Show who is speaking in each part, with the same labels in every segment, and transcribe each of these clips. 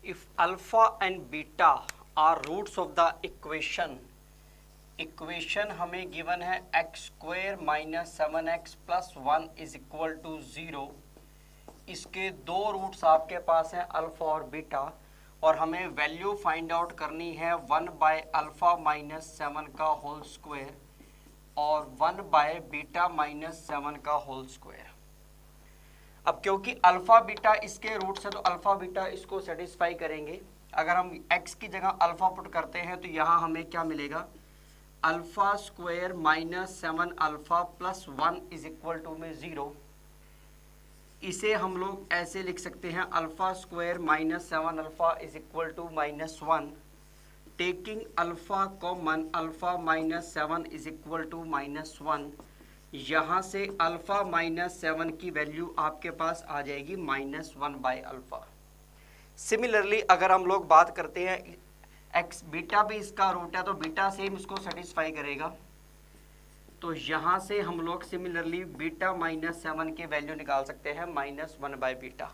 Speaker 1: If alpha and beta are roots of the equation, equation हमें given है x square minus 7x plus 1 is equal to 0। इसके दो roots आपके पास हैं alpha और बीटा, और हमें वैल्यू फाइंड आउट करनी है 1 बाय अल्फा माइनस 7 का होल स्क्वायर और 1 बाय बीटा माइनस 7 का होल स्क्वायर। अब क्योंकि अल्फा बीटा इसके रूट्स है तो अल्फा बीटा इसको सेटिस्फाई करेंगे। अगर हम x की जगह अल्फा पुट करते हैं तो यहाँ हमें क्या मिलेगा, alpha square minus 7 alpha plus 1 is equal to में 0। इसे हम लोग ऐसे लिख सकते हैं alpha square minus 7 alpha is equal to minus 1। Taking alpha common, alpha minus 7 is equal to minus 1। यहाँ से अल्फा माइनस 7 की वैल्यू आपके पास आ जाएगी माइनस 1 बाय अल्फा। सिमिलरली अगर हम लोग बात करते हैं एक्स, बीटा भी इसका रूट है तो बीटा सेम इसको सेटिस्फाई करेगा। तो यहाँ से हम लोग सिमिलरली बीटा माइनस 7 की वैल्यू निकाल सकते हैं माइनस 1 बाय बीटा।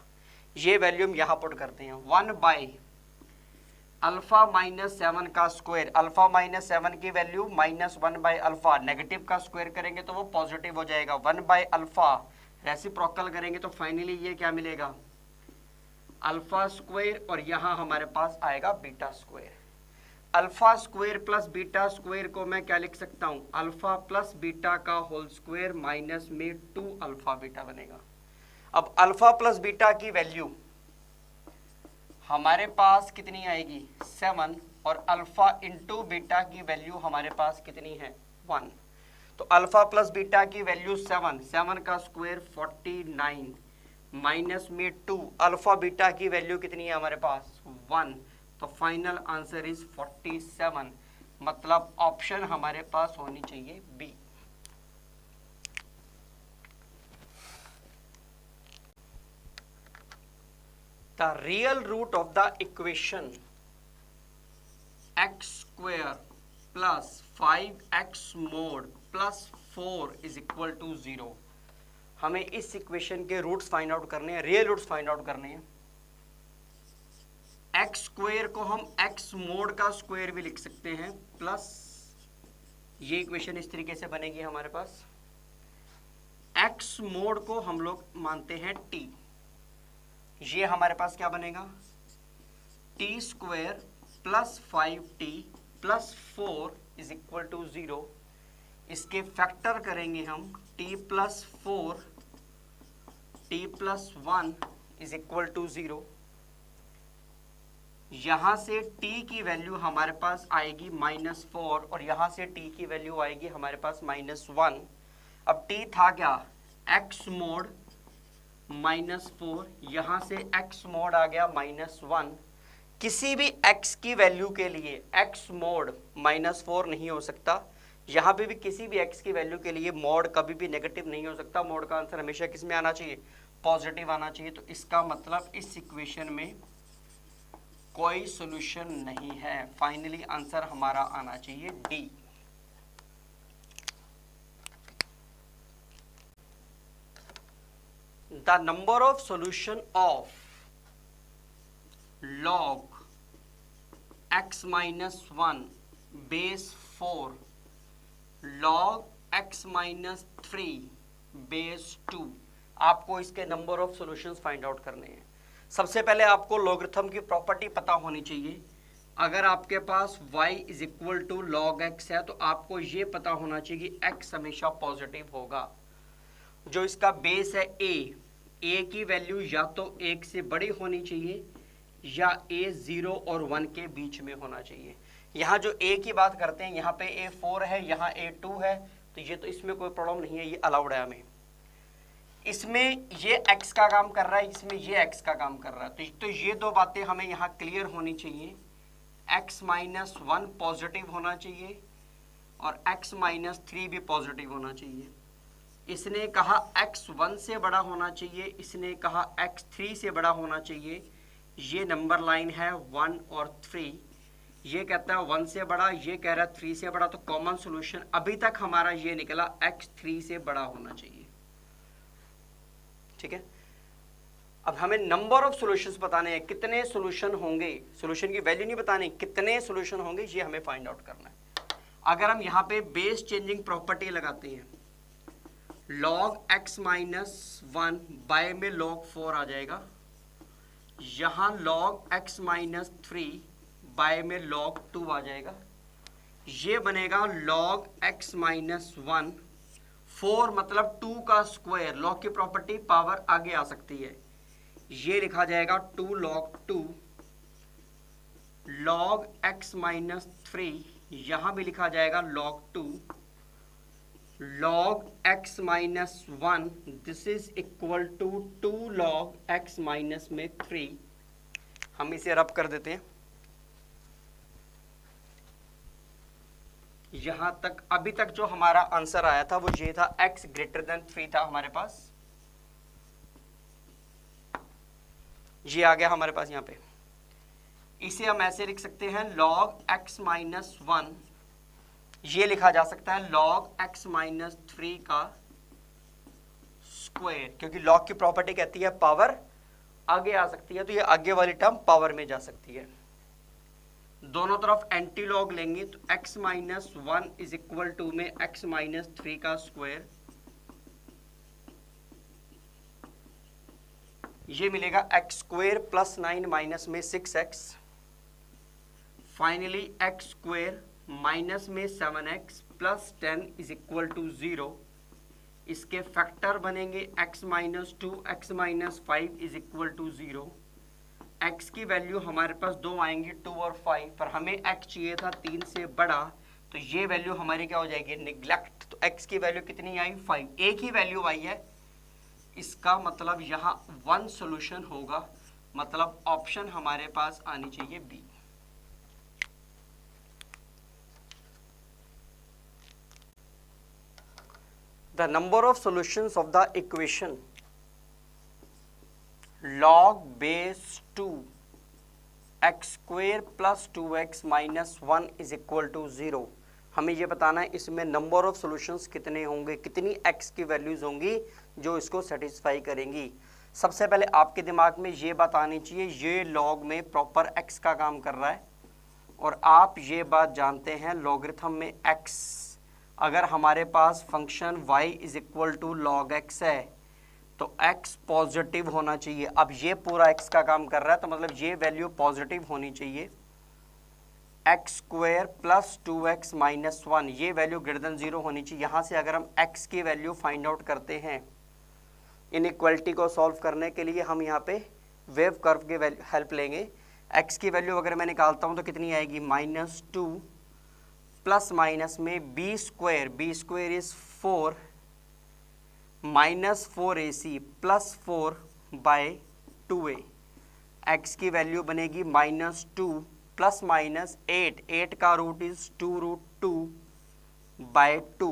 Speaker 1: ये वैल्यू हम यहाँ पुट करते हैं 1 बाय अल्फा माइनस 7 का स्क्वायर, अल्फा माइनस 7 की value minus 1 by alpha, negative का स्क्वायर करेंगे तो वो पॉजिटिव हो जाएगा। 1 बाय अल्फा रेसिप्रोकल करेंगे तो फाइनली ये क्या मिलेगा, अल्फा स्क्वायर, और यहाँ हमारे पास आएगा beta square. Alpha square plus beta square को मैं क्या लिख सकता हूँ, अल्फा प्लस बीटा का होल स्क्वायर माइनस में 2 अल्फा बीटा बनेगा। अब अल्फा प्लस बीटा की वैल्यू हमारे पास कितनी आएगी 7, और अल्फा इंटू बीटा की वैल्यू हमारे पास कितनी है 1। तो अल्फा प्लस बीटा की वैल्यू 7, 7 का स्क्वायर 49 माइनस में 2, अल्फा बीटा की वैल्यू कितनी है हमारे पास 1। तो फाइनल आंसर इज 47, मतलब ऑप्शन हमारे पास होनी चाहिए B. The real root of the equation x square plus 5x mod plus 4 is equal to 0। हमें इस इक्वेशन के रूट्स फाइंड आउट करने हैं, रियल रूट्स फाइंड आउट करने हैं। एक्स स्क्वायर को हम एक्स मोड का स्क्वायर भी लिख सकते हैं, प्लस ये इक्वेशन इस तरीके से बनेगी हमारे पास। एक्स मोड को हम लोग मानते हैं टी, ये हमारे पास क्या बनेगा T square plus 5t plus 4 is equal to 0। इसके फैक्टर करेंगे हम t plus 4 t plus 1 is equal to 0। यहाँ से t की वैल्यू हमारे पास आएगी -4 और यहाँ से t की वैल्यू आएगी हमारे पास -1। अब t था क्या x मोड -4, यहाँ से x मोड आ गया -1। किसी भी x की वैल्यू के लिए x मोड -4 नहीं हो सकता। यहाँ पे भी किसी भी x की वैल्यू के लिए मोड कभी भी नेगेटिव नहीं हो सकता। मोड का आंसर हमेशा किस में आना चाहिए, पॉजिटिव आना चाहिए। तो इसका मतलब इस इक्वेशन में कोई सॉल्यूशन नहीं है। फाइनली आंसर हमारा आना चाहिए D. The number of solution of log x minus 1 base 4 log x minus 3 base 2, आपको इसके number of solutions find out करने हैं। सबसे पहले आपको लॉगरिथम की प्रॉपर्टी पता होनी चाहिए। अगर आपके पास y is equal to log x है तो आपको ये पता होना चाहिए कि x हमेशा पॉजिटिव होगा। जो इसका बेस है a की वैल्यू या तो 1 से बड़ी होनी चाहिए या a 0 और 1 के बीच में होना चाहिए। यहाँ जो a की बात करते हैं यहाँ पे a 4 है, यहाँ a 2 है, तो ये तो इसमें कोई प्रॉब्लम नहीं है, ये अलाउड है हमें। इसमें ये x का काम कर रहा है, इसमें ये x का काम कर रहा है, तो ये दो बातें हमें यहाँ क्लियर होनी चाहिए। x माइनस 1 पॉजिटिव होना चाहिए और x माइनस 3 भी पॉजिटिव होना चाहिए। इसने कहा x 1 से बड़ा होना चाहिए, इसने कहा x 3 से बड़ा होना चाहिए। ये नंबर लाइन है 1 और 3, ये कहता है 1 से बड़ा, ये कह रहा है 3 से बड़ा। तो कॉमन सॉल्यूशन अभी तक हमारा ये निकला x 3 से बड़ा होना चाहिए। ठीक है, अब हमें नंबर ऑफ सॉल्यूशंस बताने हैं, कितने सॉल्यूशन होंगे, सॉल्यूशन की वैल्यू नहीं बतानी, कितने सॉल्यूशन होंगे ये हमें फाइंड आउट करना है। अगर हम यहाँ पे बेस चेंजिंग प्रॉपर्टी लगाते हैं, log x माइनस 1 बाय में log 4 आ जाएगा, यहाँ log x माइनस 3 बाय में log 2 आ जाएगा, ये बनेगा log x माइनस 1, 4 मतलब 2 का स्क्वायर, लॉग की प्रॉपर्टी पावर आगे आ सकती है, ये लिखा जाएगा 2 log 2, log x माइनस 3 यहाँ भी लिखा जाएगा log 2, log x minus 1 this is equal to 2 log x minus में 3। हम इसे रब कर देते हैं। यहां तक अभी तक जो हमारा आंसर आया था वो ये था, x ग्रेटर देन 3 था हमारे पास, ये आ गया हमारे पास यहाँ पे। इसे हम ऐसे लिख सकते हैं log x माइनस 1, ये लिखा जा सकता है log x माइनस 3 का स्क्वायर, क्योंकि log की प्रॉपर्टी कहती है पावर आगे आ सकती है, तो ये आगे वाली टर्म पावर में जा सकती है। दोनों तरफ एंटी लॉग लेंगे तो x minus 1 is equal to में x माइनस 3 का स्क्वायर, ये मिलेगा x स्क्वायर प्लस 9 माइनस में 6x, finally x square minus में 7x plus 10 is equal to 0। इसके फैक्टर बनेंगे x minus 2, x minus 5 is equal to 0। x की value हमारे पास 2 आएंगी, 2 और 5, पर हमें x चाहिए था 3 से बड़ा, तो ये वैल्यू हमारी क्या हो जाएगी, निगलेक्ट। तो x की वैल्यू कितनी आई, 5, एक ही वैल्यू आई है, इसका मतलब यहाँ 1 सॉल्यूशन होगा, मतलब ऑप्शन हमारे पास आनी चाहिए B. The number of solutions of the equation log base 2 x square plus 2x minus 1 is equal to 0। हमें ये बताना है इसमें नंबर ऑफ सॉल्यूशंस कितने होंगे, कितनी x की वैल्यूज होंगी जो इसको सेटिस्फाई करेंगी। सबसे पहले आपके दिमाग में ये बात आनी चाहिए, ये लॉग में प्रॉपर x का काम कर रहा है, और आप ये बात जानते हैं लॉगरिथम में x, अगर हमारे पास function y is equal to log x है तो x पॉजिटिव होना चाहिए। अब ये पूरा x का काम कर रहा है तो मतलब ये वैल्यू पॉजिटिव होनी चाहिए। x square plus 2x minus 1 ये वैल्यू ग्रेटर देन 0 होनी चाहिए। यहाँ से अगर हम x की वैल्यू फाइंड आउट करते हैं, इनइक्वालिटी को सॉल्व करने के लिए हम यहाँ पे वेव कर्व की हेल्प लेंगे। x की वैल्यू अगर मैं निकालता हूँ तो कितनी आएगी, -2 प्लस माइनस में B square is 4 minus 4ac plus 4 by 2a। x की वैल्यू बनेगी -2 प्लस माइनस 8 का रूट इज 2√2 बाय 2।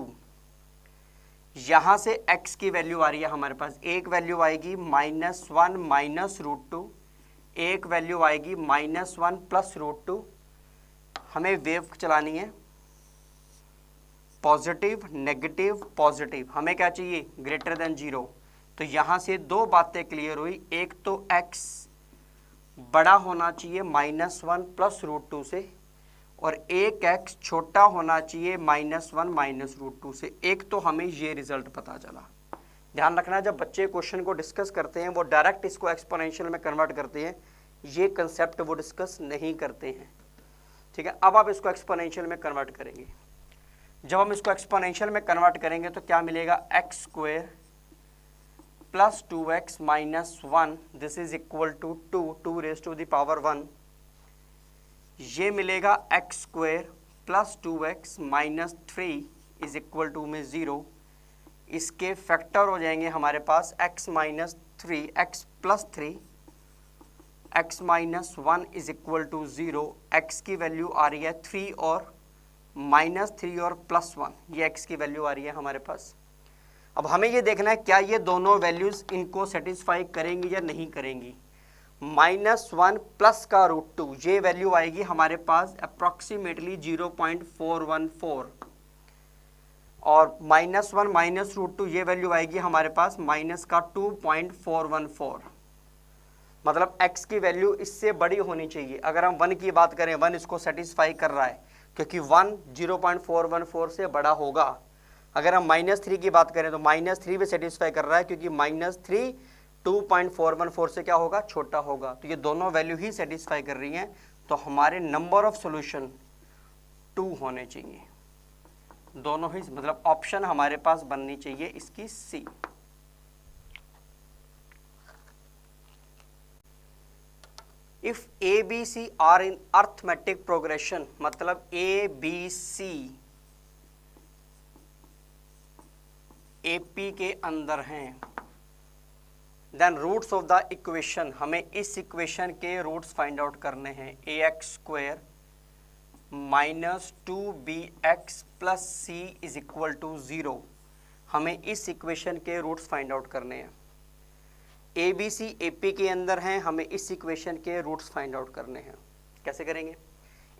Speaker 1: यहाँ से x की वैल्यू आ रही है हमारे पास, एक वैल्यू आएगी -1 माइनस √2, एक वैल्यू आएगी -1 प्लस √2। हमें वेव चलानी है पॉजिटिव नेगेटिव पॉजिटिव, हमें क्या चाहिए, ग्रेटर देन 0। तो यहाँ से दो बातें क्लियर हुई, एक तो x बड़ा होना चाहिए -1 प्लस √2 से, और एक x छोटा होना चाहिए -1 माइनस √2 से। एक तो हमें ये रिजल्ट पता चला। ध्यान रखना, जब बच्चे क्वेश्चन को डिस्कस करते हैं वो डायरेक्ट इसको एक्सपोनेंशियल में कन्वर्ट करते हैं, ये कंसेप्ट वो डिस्कस नहीं करते हैं। ठीक है, अब आप इसको एक्सपोनेंशियल में कन्वर्ट करेंगे। जब हम इसको एक्सपोनेंशियल में कन्वर्ट करेंगे तो क्या मिलेगा, x square plus 2x minus 1 this is equal to 2 raise to the power 1। ये मिलेगा x square plus 2x minus 3 is equal to में 0। इसके फैक्टर हो जाएंगे हमारे पास x minus 3, x plus 3, x minus 1 is equal to 0। x की value आ रही है 3 और -3 और +1, ये x की वैल्यू आ रही है हमारे पास। अब हमें ये देखना है क्या ये दोनों वैल्यूज इनको सेटिस्फाई करेंगी या नहीं करेंगी। -1 प्लस का √2 ये वैल्यू आएगी हमारे पास अप्रॉक्सीमेटली 0.414, और -1 माइनस √2 ये वैल्यू आएगी हमारे पास माइनस का 2.414। मतलब x की वैल्यू इससे बड़ी होनी चाहिए। अगर हम 1 की बात करें, 1 इसको सेटिस्फाई कर रहा है क्योंकि 1 0.414 से बड़ा होगा। अगर हम -3 की बात करें तो -3 भी सेटिस्फाई कर रहा है क्योंकि -3 2.414 से क्या होगा, छोटा होगा। तो ये दोनों वैल्यू ही सेटिस्फाई कर रही हैं, तो हमारे नंबर ऑफ सॉल्यूशन 2 होने चाहिए। दोनों ही मतलब ऑप्शन हमारे पास बननी चाहिए इसकी C. If A B C are in arithmetic progression, मतलब ए बी सी एपी के अंदर हैं, then roots of the equation, हमें इस इक्वेशन के रूट्स फाइंड आउट करने हैं। A x square minus 2bx plus C is equal to 0, हमें इस इक्वेशन के रूट्स फाइंड आउट करने हैं। ए बी सी ए पी के अंदर हैं, हमें इस इक्वेशन के रूट्स फाइंड आउट करने हैं। कैसे करेंगे?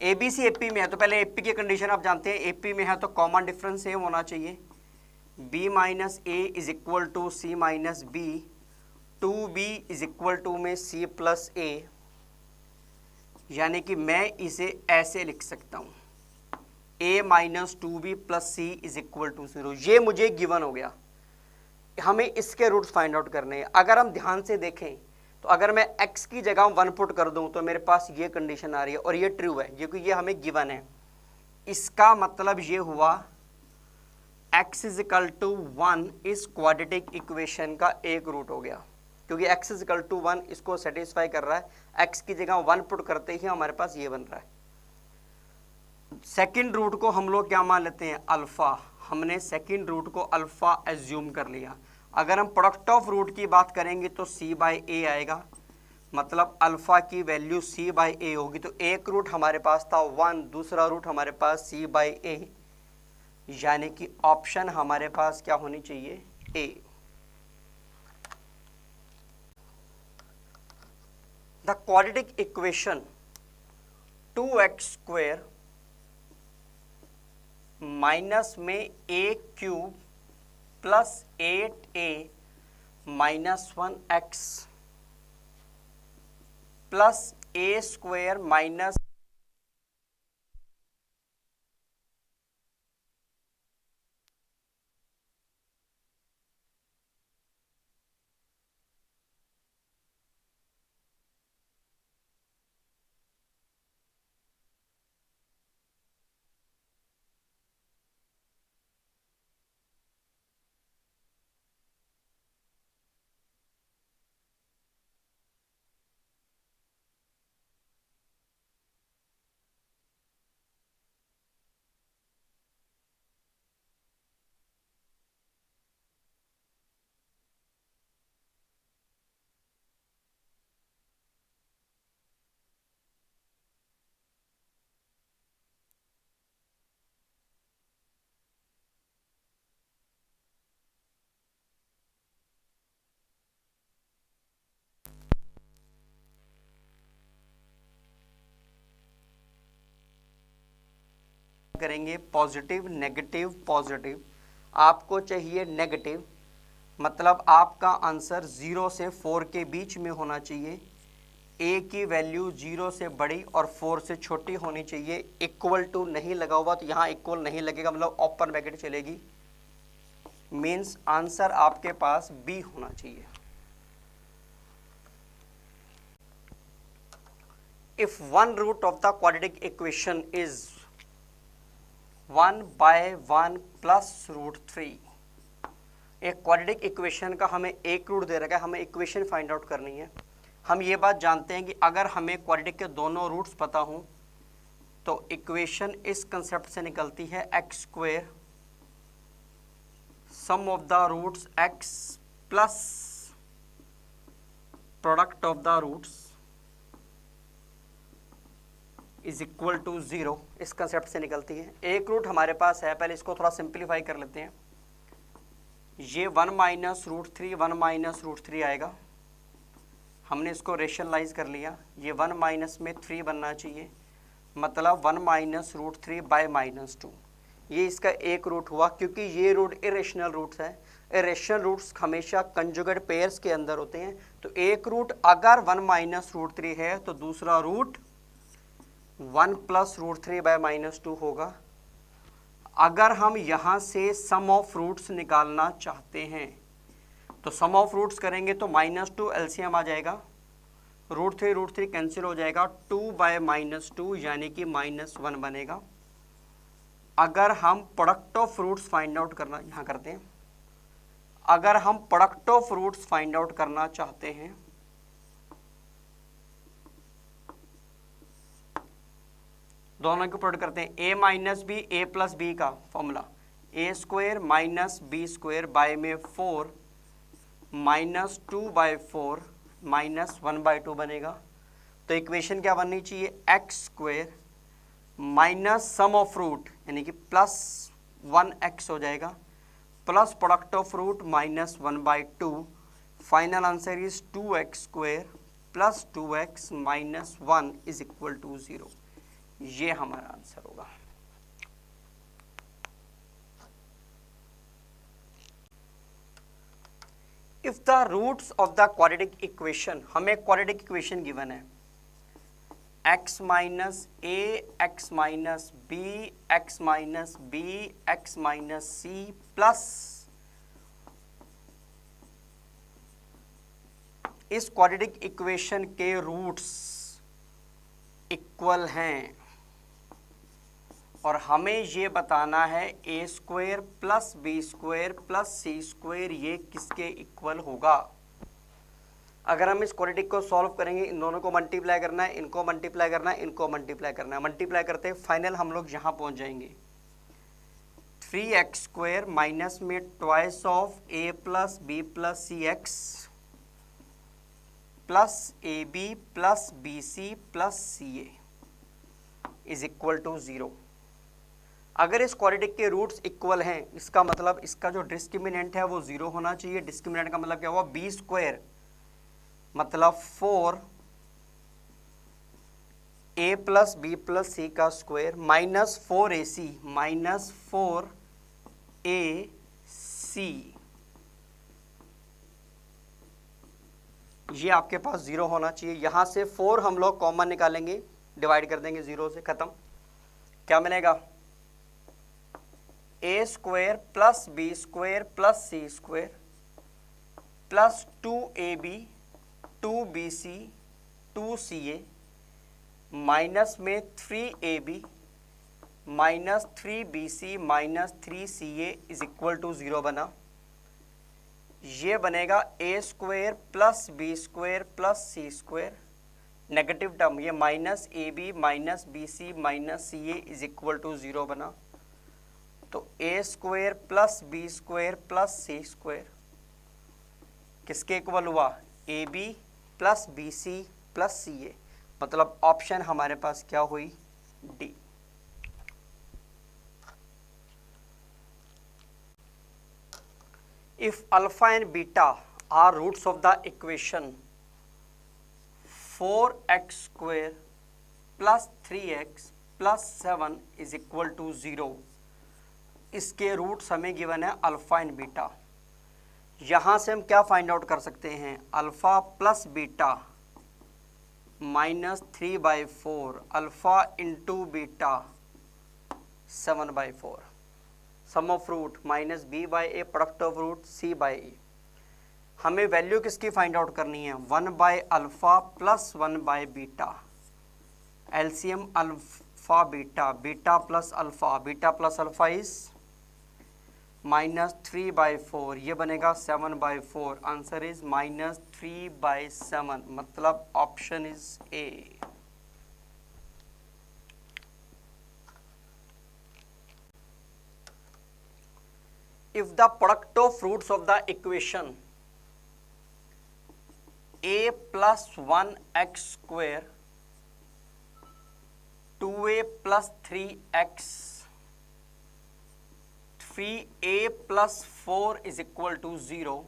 Speaker 1: ए बी सी ए पी में है तो पहले ए पी की कंडीशन आप जानते हैं, ए पी में है तो कॉमन डिफरेंस सेम होना चाहिए। b minus A is equal to C minus B, 2b is equal to में c प्लस ए, यानी कि मैं इसे ऐसे लिख सकता हूँ a minus 2b plus C is equal to 0। ये मुझे गिवन हो गया, हमें इसके रूट्स फाइंड आउट करने हैं। अगर हम ध्यान से देखें तो अगर मैं x की जगह 1 पुट कर दूं तो मेरे पास ये कंडीशन आ रही है और ये ट्रू है क्योंकि ये हमें गिवन है। इसका मतलब ये हुआ x इज इक्वल टू 1 इस क्वाड्रेटिक इक्वेशन का एक रूट हो गया, क्योंकि x इज इक्वल टू 1 इसको सेटिस्फाई कर रहा है। x की जगह 1 पुट करते ही हमारे पास ये बन रहा है। सेकंड रूट को हम लोग क्या मान लेते हैं, अल्फा। हमने सेकंड रूट को अल्फा एज्यूम कर लिया। अगर हम प्रोडक्ट ऑफ रूट की बात करेंगे तो c बाई ए आएगा, मतलब अल्फा की वैल्यू c बाई ए होगी। तो एक रूट हमारे पास था 1, दूसरा रूट हमारे पास c बाई ए, यानी कि ऑप्शन हमारे पास क्या होनी चाहिए, A. The quadratic equation 2x square minus में A cube plus 8a minus 1x plus A square minus करेंगे पॉजिटिव नेगेटिव पॉजिटिव। आपको चाहिए नेगेटिव, मतलब आपका आंसर 0 से 4 के बीच में होना चाहिए। a की वैल्यू 0 से बड़ी और 4 से छोटी होनी चाहिए। इक्वल टू नहीं लगा हुआ तो यहाँ इक्वल नहीं लगेगा, मतलब ओपन ब्रैकेट चलेगी। मीन्स आंसर आपके पास b होना चाहिए। If one root of the quadratic equation is 1/1 plus root 3, एक क्वाड्रेटिक इक्वेशन का हमें एक रूट दे रखा है, हमें इक्वेशन फाइंड आउट करनी है। हम ये बात जानते हैं कि अगर हमें क्वाड्रेटिक के दोनों रूट्स पता हों तो इक्वेशन इस कंसेप्ट से निकलती है x square sum of the roots x plus product of the roots is equal to 0। इस कंसेप्ट से निकलती है। एक रूट हमारे पास है, पहले इसको थोड़ा सिंप्लीफाई कर लेते हैं। ये 1 माइनस रूट 3 1 माइनस रूट 3 आएगा, हमने इसको रेशनलाइज कर लिया। ये 1 माइनस में 3 बनना चाहिए, मतलब 1 माइनस रूट 3 बाय माइनस 2। ये इसका एक रूट हुआ, क्योंकि ये रूट इरेशनल रूट्स है। इरेशनल रूट्स हमेशा कंजुगेट पेयर्स के अंदर होते हैं, तो एक रूट अगर 1 माइनस रूट 3 है तो दूसरा root 1 plus root 3 by minus 2 होगा। अगर हम यहाँ से सम ऑफ रूट्स निकालना चाहते हैं तो सम ऑफ रूट्स करेंगे तो -2 एलसीएम आ जाएगा, रूट थ्री कैंसिल हो जाएगा, 2 बाय -2 यानी कि -1 बनेगा। अगर हम product of roots find out करना यहाँ करते हैं, अगर हम product of roots find out करना चाहते हैं दोनों के प्रोडक्ट करते हैं, a minus B, A plus B का formula A square minus B square by में 4 -2 बाय 4 -1/2 बनेगा। तो इक्वेशन क्या बननी चाहिए, x square minus sum of root यानी कि +1x हो जाएगा, plus product of root -1/2। Final answer is 2x square plus 2x minus 1 is equal to 0। ये हमारा आंसर होगा। If the roots of the quadratic equation, हमें क्वाड्रेटिक इक्वेशन गिवन है x minus A x minus B x minus B x minus C plus इस quadratic equation के roots equal हैं और हमें ये बताना है A square plus B square plus C square ये किसके इक्वल होगा। अगर हम इस क्वाड्रेटिक को सॉल्व करेंगे, इन दोनों को मल्टीप्लाई करना है, इनको मल्टीप्लाई करना है, इनको मल्टीप्लाई करना है, मल्टीप्लाई करते हैं फाइनल हम लोग यहाँ पहुँच जाएंगे 3x स्क्वायर माइनस में twice of a plus b plus c x plus a B plus b c plus c A is equal to 0। अगर इस क्वाड्रेटिक के रूट्स इक्वल हैं इसका मतलब इसका जो डिस्क्रिमिनेंट है वो 0 होना चाहिए। डिस्क्रिमिनेंट का मतलब क्या हुआ, बी स्क्वायर मतलब 4 ए प्लस बी प्लस सी का square minus 4ac minus 4ac, ये आपके पास 0 होना चाहिए। यहां से 4 हम लोग कॉमन निकालेंगे, डिवाइड कर देंगे 0 से, खत्म। क्या मिलेगा, A square plus B square plus C square plus 2ab 2bc 2ca minus में 3ab minus 3bc minus 3ca is equal to 0 बना। ये बनेगा A square plus B square plus C square, negative term ये minus A B minus B C minus C A is equal to 0 बना। तो A square plus B square plus C square किसके equal हुआ, A B plus b c plus c a, मतलब option हमारे पास क्या हुई, D. If alpha and beta are roots of the equation 4x square plus 3x plus 7 is equal to 0, इसके roots हमें given है अल्फा एंड बीटा। यहाँ से हम क्या फाइंड आउट कर सकते हैं, alpha plus beta -3/4 alpha into beta 7/4, sum of root -b/a product of root c/a। हमें वैल्यू किसकी फाइंड आउट करनी है, 1/अल्फा प्लस 1/बीटा, LCM alpha beta, beta plus alpha is -3/4, ये बनेगा 7/4, आंसर इज -3/7, मतलब option is A. If the product of roots of the equation a plus 1x square 2a plus 3x 3a plus 4 is equal to 0,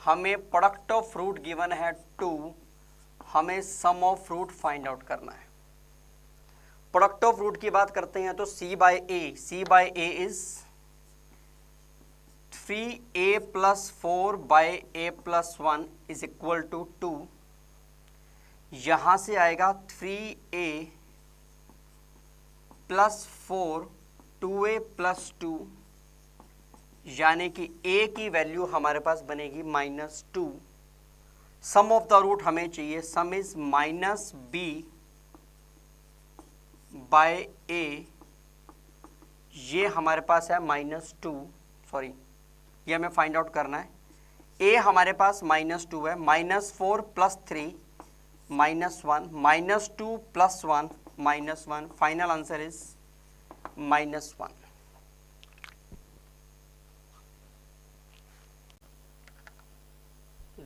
Speaker 1: हमें product of root given है 2, हमें सम of root find out करना है। Product of root की बात करते हैं तो c/a is 3a+4 by a+1 is equal to 2। यहाँ से आएगा 3a+4 2a+2, यानी कि a की वैल्यू हमारे पास बनेगी -2। सम ऑफ द रूट हमें चाहिए, sum is -b by a, ये हमारे पास है -2, सॉरी ये हमें फाइंड आउट करना है। a हमारे पास -2 है, -4 + 3 -1, -2 + 1 -1, final answer is -1।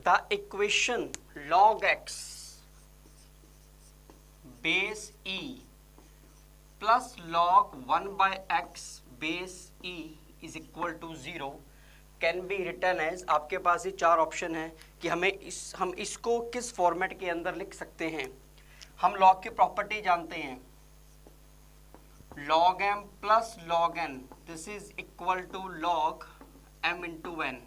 Speaker 1: The equation log x base e plus log 1 by x base e is equal to 0 can be written as, आपके पास ये चार ऑप्शन है कि हम इसको किस फॉर्मेट के अंदर लिख सकते हैं। हम लॉग की प्रॉपर्टी जानते हैं, log m plus log n this is equal to log m into n.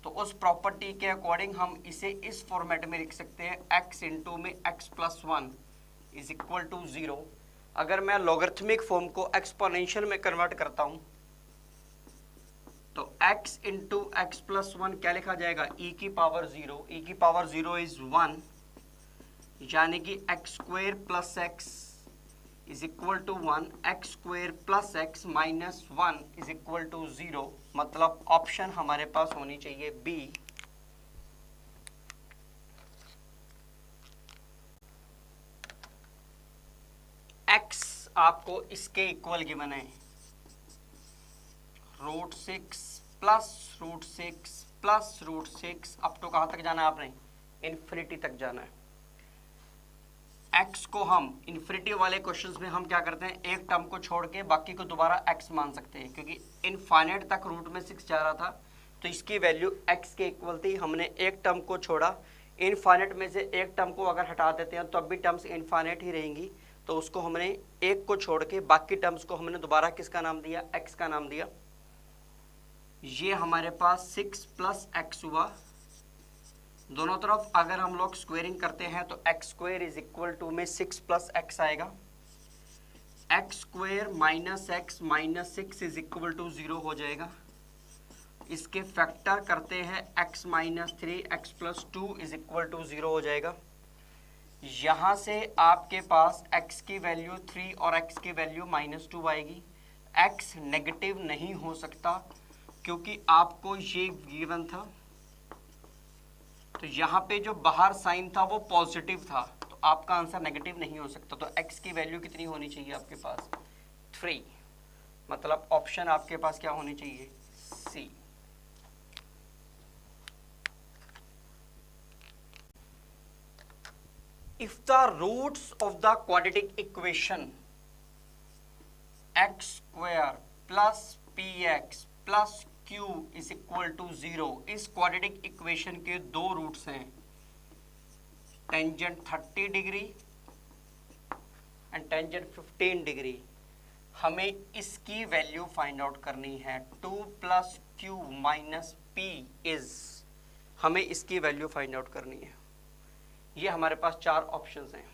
Speaker 1: तो उस प्रॉपर्टी के अकॉर्डिंग हम इसे इस फॉर्मेट में लिख सकते हैं, x इंटू में x+1 इज इक्वल टू 0। अगर मैं लॉगरिथमिक फॉर्म को एक्सपोनेंशियल में कन्वर्ट करता हूं तो x इंटू x+1 क्या लिखा जाएगा, e की पावर 0, e की पावर 0 इज 1, यानी कि x² plus x is equal to 1, x² plus x minus 1 is equal to 0। मतलब ऑप्शन हमारे पास होनी चाहिए बी। x आपको इसके इक्वल गिवन है, √6 प्लस √6 प्लस √6 अप टू कहाँ तक जाना है आपने, इन्फिनिटी तक जाना है। x को हम इन्फिनिटी वाले क्वेश्चंस में हम क्या करते हैं, एक टर्म को छोड़ के बाकी को दोबारा x मान सकते हैं, क्योंकि इनफाइनाइट तक रूट में 6 जा रहा था तो इसकी वैल्यू x के इक्वल थी। हमने एक टर्म को छोड़ा, इनफाइनाइट में से एक टर्म को अगर हटा देते हैं तो अब भी टर्म्स इनफाइनाइट ही रहेंगी, तो उसको हमने एक को छोड़ के बाकी टर्म्स को हमने दोबारा किसका नाम दिया, x का नाम दिया। ये हमारे पास 6 + x हुआ, दोनों तरफ अगर हम लोग स्क्वेयरिंग करते हैं तो x² इज इक्वल टू में 6 + x आएगा, x² minus x minus 6 is equal to 0 हो जाएगा। इसके फैक्टर करते हैं x minus 3 x+2 is equal to 0 हो जाएगा। यहाँ से आपके पास x की वैल्यू 3 और x की वैल्यू -2 आएगी। x नेगेटिव नहीं हो सकता क्योंकि आपको ये गिवन था, तो यहाँ पे जो बाहर साइन था वो पॉजिटिव था, तो आपका आंसर नेगेटिव नहीं हो सकता। तो x की वैल्यू कितनी होनी चाहिए आपके पास, 3। मतलब ऑप्शन आपके पास क्या होनी चाहिए, C। If the roots of the quadratic equation x² plus px plus q is equal to 0, इस क्वाड्रेटिक इक्वेशन के दो रूट्स हैं, tangent 30 degree and tangent 15 degree. हमें इसकी वैल्यू फाइंड आउट करनी है, 2 + q माइनस p इज, हमें इसकी वैल्यू फाइंड आउट करनी है। ये हमारे पास चार ऑप्शंस हैं।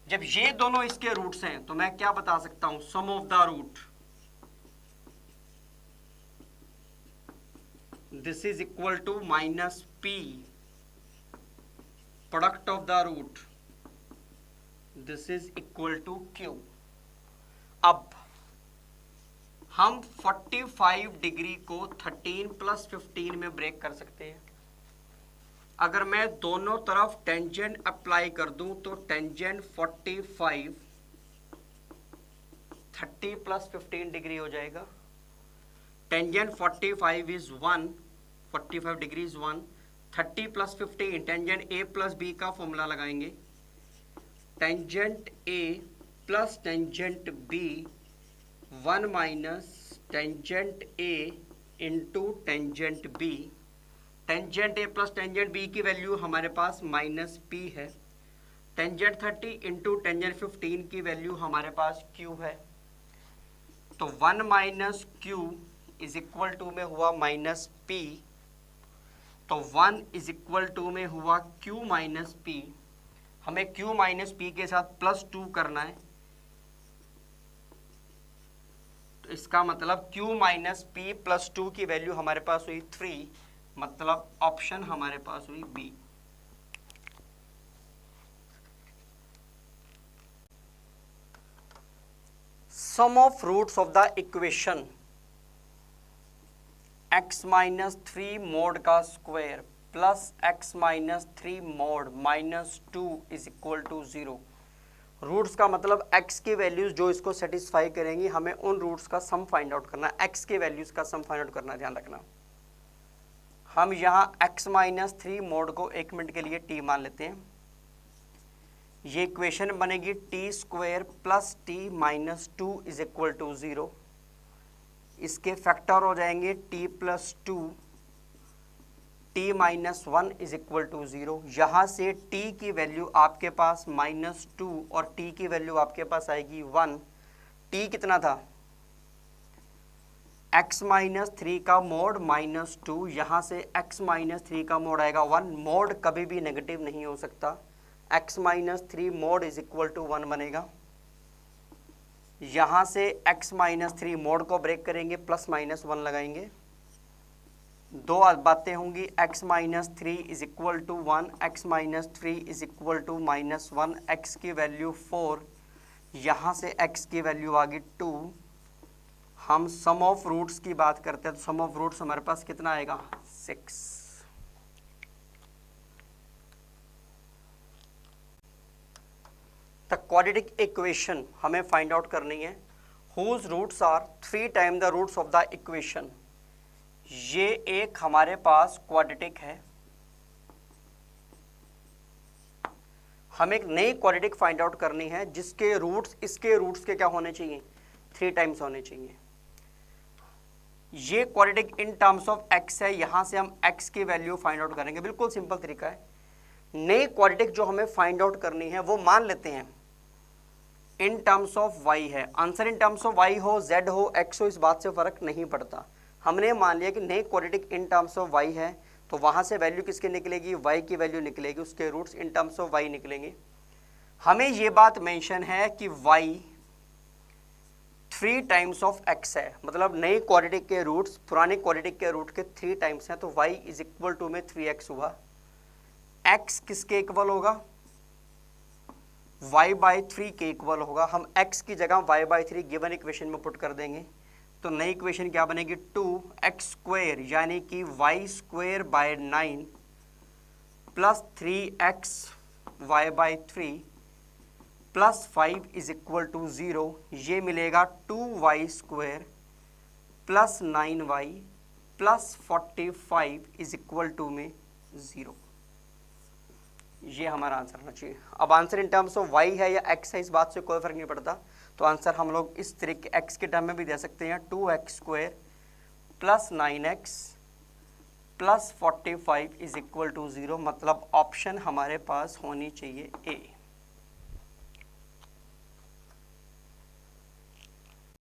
Speaker 1: जब ये दोनों इसके रूट्स हैं तो मैं क्या बता सकता हूं, sum of the root this is equal to -p, product of the root this is equal to q। अब हम 45 डिग्री को 13 + 15 में ब्रेक कर सकते हैं। अगर मैं दोनों तरफ टेंजेंट अप्लाई कर दूं तो टेंजेंट 45 30 + 15 डिग्री हो जाएगा। Tangent 45 is 1, 45 degree is 1, 30 + 15 tangent a + b का फॉर्मूला लगाएंगे, tangent a plus tangent b 1 minus tangent a into tangent b। Tangent a plus tangent b की वैल्यू हमारे पास -p है। टेंजेंट 30 इंटू टेंजेंट 15 की value हमारे पास q है। तो 1 - q is equal to में हुआ माइनस पी, तो 1 इज इक्वल टू में हुआ q माइनस पी। हमें q माइनस पी के साथ प्लस 2 करना है, तो इसका मतलब q माइनस पी प्लस 2 की वैल्यू हमारे पास हुई 3, मतलब ऑप्शन हमारे पास हुई B. Sum of roots of the equation x minus 3 mod का square plus x minus 3 mod minus 2 is equal to 0। Roots का मतलब x की वैल्यूज जो इसको सेटिस्फाई करेंगी, हमें उन रूट्स का सम फाइंड आउट करना है, x के वैल्यूज का सम फाइंड आउट करना, ध्यान रखना। हम यहाँ x माइनस 3 मोड को 1 मिनट के लिए t मान लेते हैं। ये इक्वेशन बनेगी t square plus t minus 2 is equal to 0। इसके फैक्टर हो जाएंगे t plus 2, t minus 1 is equal to 0। यहाँ से t की वैल्यू आपके पास माइनस 2 और t की वैल्यू आपके पास आएगी 1। t कितना था? x माइनस 3 का मोड माइनस 2, यहाँ से x माइनस 3 का मोड आएगा 1। मोड कभी भी नेगेटिव नहीं हो सकता, x minus 3 mod is equal to 1 बनेगा। यहाँ से x माइनस 3 मोड को ब्रेक करेंगे, प्लस माइनस 1 लगाएंगे, दो बातें होंगी, x minus 3 is equal to 1, x minus 3 is equal to minus 1, x की वैल्यू 4, यहाँ से x की वैल्यू आ गई 2। हम सम ऑफ रूट्स की बात करते हैं, तो सम ऑफ रूट्स हमारे पास कितना आएगा? 6। द क्वाड्रेटिक इक्वेशन हमें फाइंड आउट करनी है, whose roots are 3 time the roots of the equation. ये एक हमारे पास क्वाड्रेटिक है, हमें एक नई क्वाड्रेटिक फाइंड आउट करनी है जिसके रूट्स इसके रूट्स के क्या होने चाहिए? 3 टाइम्स होने चाहिए। ये quadratic in terms of x है, यहां से हम x की वैल्यू फाइंड आउट करेंगे। बिल्कुल सिंपल तरीका है। नई क्वाड्रेटिक जो हमें फाइंड आउट करनी है वो मान लेते हैं इन टर्म्स ऑफ y है। Answer in terms of y हो, z हो, x हो, इस बात से फर्क नहीं पड़ता। हमने मान लिया कि नई quadratic in terms of y है, तो वहां से वैल्यू किसकी निकलेगी? y की वैल्यू निकलेगी, उसके roots in terms of y निकलेंगे। हमें ये बात मेंशन है कि y 3 टाइम्स ऑफ x है, मतलब नई क्वाड्रेटिक के रूट्स पुराने क्वाड्रेटिक के रूट के 3 टाइम्स हैं, तो y इज इक्वल टू में 3x हुआ। x किसके इक्वल होगा? y बाई 3 के इक्वल होगा। हम x की जगह y बाई 3 गिवन इक्वेशन में पुट कर देंगे, तो नई इक्वेशन क्या बनेगी? 2x स्क्वायर यानी कि y square by 9 plus 3x y by 3 plus 5 is equal to 0। ये मिलेगा 2y square plus 9y plus 45 is equal to में 0। ये हमारा आंसर होना चाहिए। अब answer in terms of y है या x है, इस बात से कोई फर्क नहीं पड़ता, तो आंसर हम लोग इस तरीके x के टर्म में भी दे सकते हैं, 2x square plus 9x plus 45 is equal to 0, मतलब ऑप्शन हमारे पास होनी चाहिए ए।